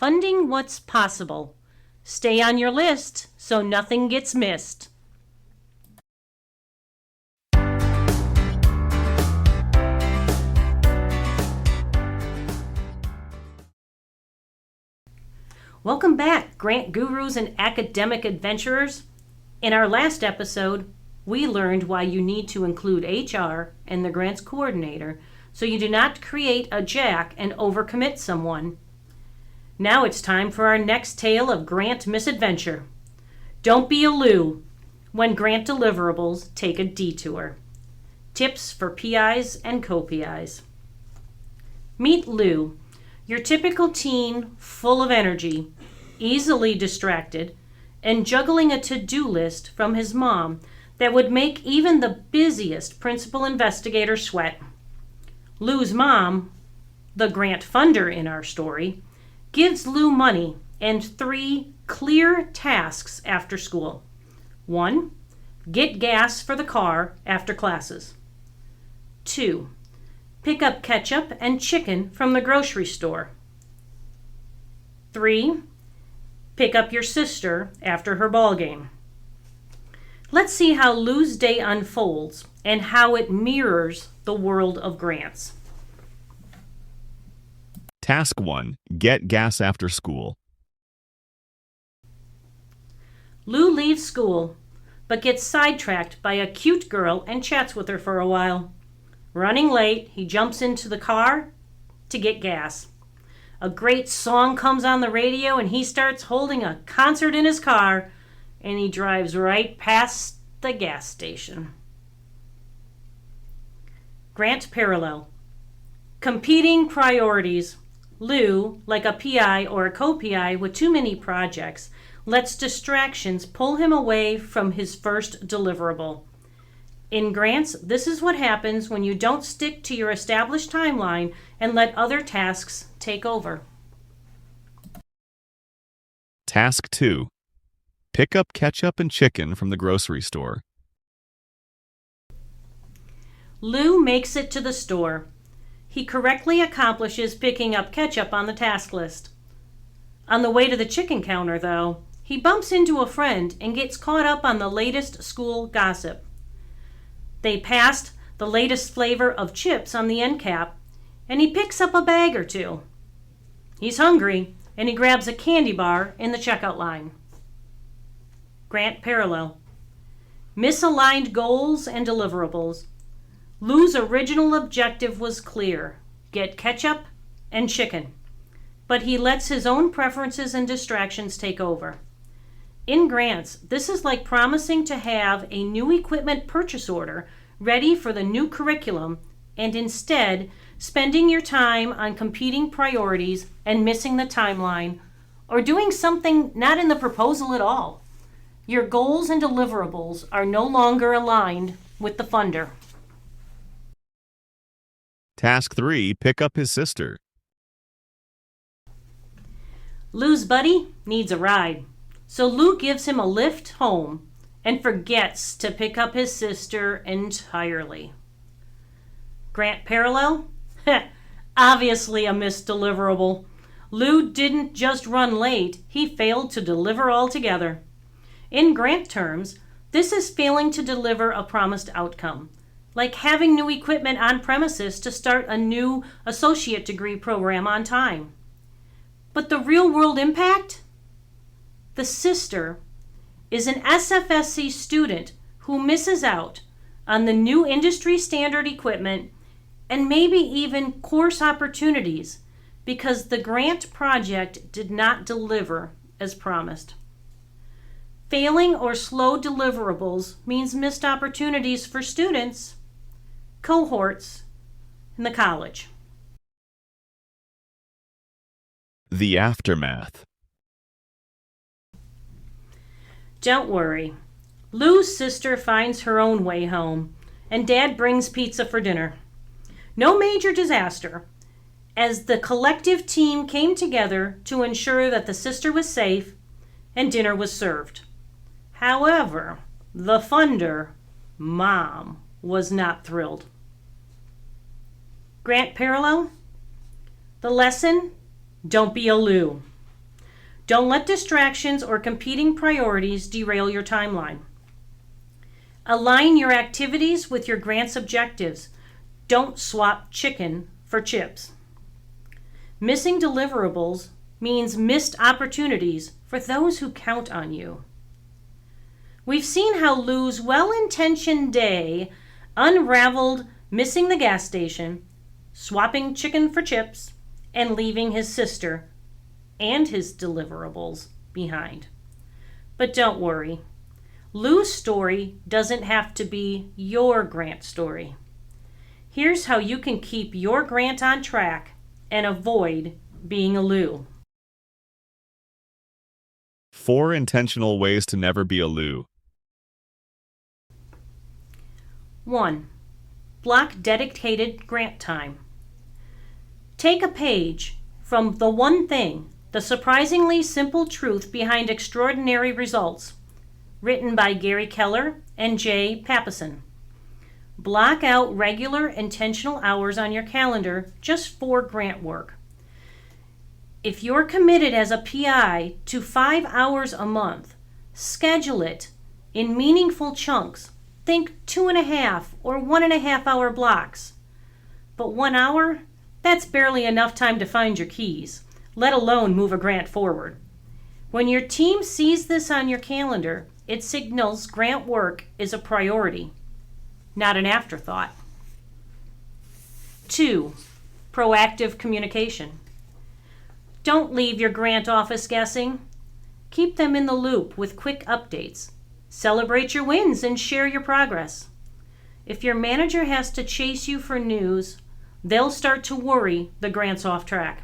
funding what's possible. Stay on your list so nothing gets missed. Welcome back, grant gurus and academic adventurers. In our last episode, we learned why you need to include HR and the grants coordinator so you do not create a jack and overcommit someone. Now it's time for our next tale of grant misadventure. Don't be a Lou when grant deliverables take a detour. Tips for PIs and co-PIs. Meet Lou, your typical teen full of energy, easily distracted, and juggling a to-do list from his mom that would make even the busiest principal investigator sweat. Lou's mom, the grant funder in our story, gives Lou money and 3 clear tasks after school. 1. Get gas for the car after classes. 2. Pick up ketchup and chicken from the grocery store. 3. Pick up your sister after her ball game. Let's see how Lou's day unfolds and how it mirrors the world of grants. Task 1. Get gas after school. Lou leaves school, but gets sidetracked by a cute girl and chats with her for a while. Running late, he jumps into the car to get gas. A great song comes on the radio and he starts holding a concert in his car, and he drives right past the gas station. Grant parallel. Competing priorities. Lou, like a PI or a co-PI with too many projects, lets distractions pull him away from his first deliverable. In grants, this is what happens when you don't stick to your established timeline and let other tasks take over. Task 2. Pick up ketchup and chicken from the grocery store. Lou makes it to the store. He correctly accomplishes picking up ketchup on the task list. On the way to the chicken counter, though, he bumps into a friend and gets caught up on the latest school gossip. They passed the latest flavor of chips on the end cap, and he picks up a bag or 2. He's hungry, and he grabs a candy bar in the checkout line. Grant parallel. Misaligned goals and deliverables. Lou's original objective was clear: get ketchup and chicken. But he lets his own preferences and distractions take over. In grants, this is like promising to have a new equipment purchase order ready for the new curriculum and instead spending your time on competing priorities and missing the timeline, or doing something not in the proposal at all. Your goals and deliverables are no longer aligned with the funder. Task 3. Pick up his sister. Lou's buddy needs a ride, so Lou gives him a lift home and forgets to pick up his sister entirely. Grant parallel? Obviously a missed deliverable. Lou didn't just run late, he failed to deliver altogether. In grant terms, this is failing to deliver a promised outcome, like having new equipment on premises to start a new associate degree program on time. But the real-world impact? The sister is an SFSC student who misses out on the new industry standard equipment and maybe even course opportunities because the grant project did not deliver as promised. Failing or slow deliverables means missed opportunities for students, cohorts, and the college. The aftermath. Don't worry. Lou's sister finds her own way home, and Dad brings pizza for dinner. No major disaster, as the collective team came together to ensure that the sister was safe and dinner was served. However, the funder, Mom, was not thrilled. Grant parallel? The lesson? Don't be a Lou. Don't let distractions or competing priorities derail your timeline. Align your activities with your grant's objectives. Don't swap chicken for chips. Missing deliverables means missed opportunities for those who count on you. We've seen how Lou's well-intentioned day unraveled missing the gas station, swapping chicken for chips, and leaving his sister and his deliverables behind. But don't worry, Lou's story doesn't have to be your grant story. Here's how you can keep your grant on track and avoid being a Lou. 4 intentional ways to never be a Lou. 1. Block dedicated grant time. Take a page from The One Thing, The Surprisingly Simple Truth Behind Extraordinary Results, written by Gary Keller and Jay Papasan. Block out regular intentional hours on your calendar just for grant work. If you're committed as a PI to 5 hours a month, schedule it in meaningful chunks. Think 2.5 or 1.5 hour blocks. But 1 hour? That's barely enough time to find your keys, let alone move a grant forward. When your team sees this on your calendar, it signals grant work is a priority, not an afterthought. 2. Proactive communication. Don't leave your grant office guessing. Keep them in the loop with quick updates. Celebrate your wins and share your progress. If your manager has to chase you for news, they'll start to worry the grant's off track.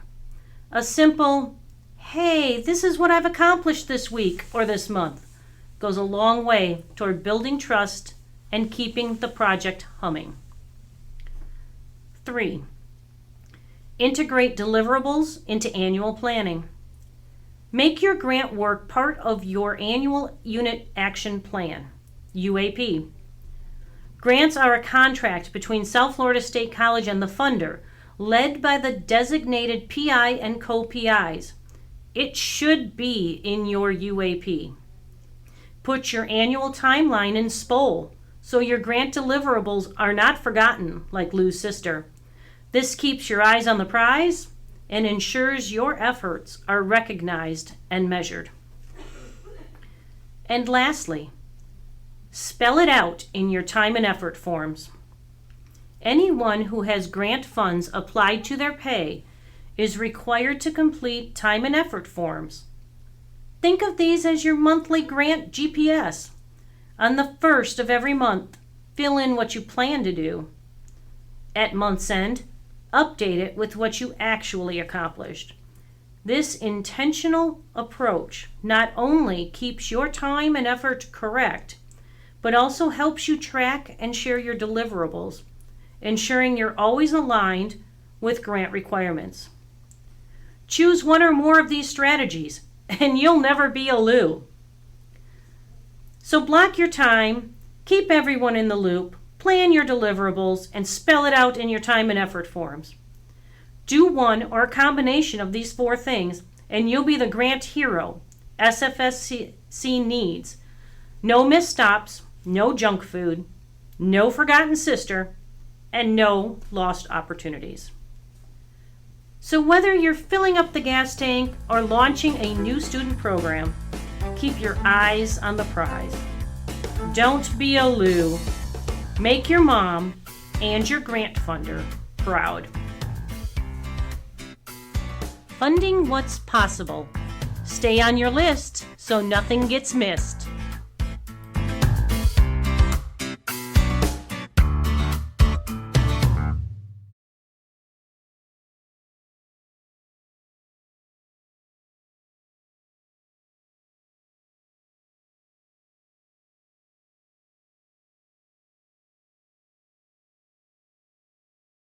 A simple, "Hey, this is what I've accomplished this week or this month," goes a long way toward building trust and keeping the project humming. 3. Integrate deliverables into annual planning. Make your grant work part of your annual Unit Action Plan, UAP. Grants are a contract between South Florida State College and the funder, led by the designated PI and co-PIs. It should be in your UAP. Put your annual timeline in SPOL so your grant deliverables are not forgotten like Lou's sister. This keeps your eyes on the prize and ensures your efforts are recognized and measured. And lastly, spell it out in your time and effort forms. Anyone who has grant funds applied to their pay is required to complete time and effort forms. Think of these as your monthly grant GPS. On the 1st of every month, fill in what you plan to do. At month's end, update it with what you actually accomplished. This intentional approach not only keeps your time and effort correct, but also helps you track and share your deliverables, ensuring you're always aligned with grant requirements. Choose one or more of these strategies, and you'll never be a Lou. So block your time, keep everyone in the loop, plan your deliverables, and spell it out in your time and effort forms. Do one or a combination of these 4 things, and you'll be the grant hero SFSC needs. No missed stops, no junk food, no forgotten sister, and no lost opportunities. So whether you're filling up the gas tank or launching a new student program, keep your eyes on the prize. Don't be a Lou. Make your mom and your grant funder proud. Funding what's possible. Stay on your list so nothing gets missed.